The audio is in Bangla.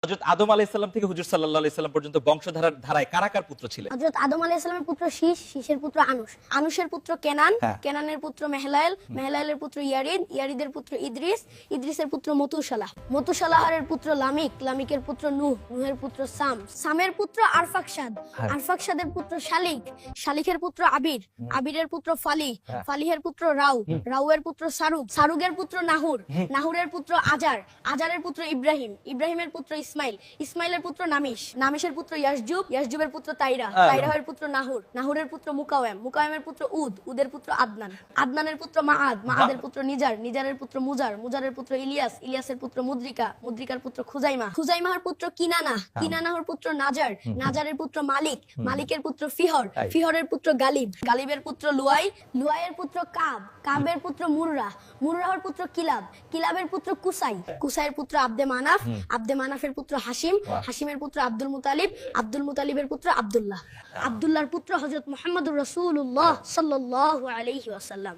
হযরত আদম আলাইহিস সালাম থেকে হুজুর সাল্লাল্লাহু আলাইহি সাল্লাম পর্যন্ত বংশধারার ধারায় কারা কার পুত্র ছিলেন? হযরত আদম আলাইহিস সালামের পুত্র শীশ, শীশের পুত্র আনুশ, আনুশের পুত্র কেনান, কেনানের পুত্র মেহলাইল, মেহলাইলের পুত্র ইয়ারিদ, ইয়ারিদের পুত্র ইদ্রিস, ইদ্রিসের পুত্র মতুসালাহ, মতুসালাহের পুত্র লামিক, লামিকের পুত্র নূহ, নূহের পুত্র সাম, সামের পুত্র আরফাকশাদ, আরফাকশাদের পুত্র শালিক, শালিকের পুত্র আবির, আবিরের পুত্র ফালিহ, ফালিহের পুত্র রাউ, রাউয়ের পুত্র সারুগ, সারুগের পুত্র নাহুর, নাহুরের পুত্র আজার, আজারের পুত্র ইব্রাহিম, ইব্রাহিমের পুত্র ইসমাইল, ইসমাইলের পুত্র নামিশ, নামিশের পুত্র ইয়াসজুব, ইয়াসজুবের পুত্র তাইরা, তাইরাহের পুত্র নাহুর, নাহুরের পুত্র মুকাওয়েম, মুকাওয়েমের পুত্র উদ, উদের পুত্র আদনান, আদনানের পুত্র মাআদ, মাআদের পুত্র নিজার, নিজারের পুত্র মুজার, মুজারের পুত্র ইলিয়াস, ইলিয়াসের পুত্র মুদ্রিকা, মুদ্রিকার পুত্র খুজাইমা, খুজাইমার পুত্র কিনানা, কিনানাহর পুত্র নাজার, নাজারের পুত্র মালিক, মালিকের পুত্র ফিহর, ফিহরের পুত্র গালিব, গালিবের পুত্র লুয়াই, লুয়াইয়ের পুত্র কাব, কাবের পুত্র মুররা, মুররাহর পুত্র কিলাব, কিলাবের পুত্র কুসাই, কুসাইয়ের পুত্র আব্দে মানাফ, আব্দে মানাফের পুত্র হাসিম, হাসিমের পুত্র আব্দুল মুতালিব, আব্দুল মুতালিবের পুত্র আব্দুল্লাহ, আব্দুল্লাহর পুত্র হযরত মুহাম্মদুর রাসূলুল্লাহ সাল্লাল্লাহু আলাইহি ওয়াসাল্লাম।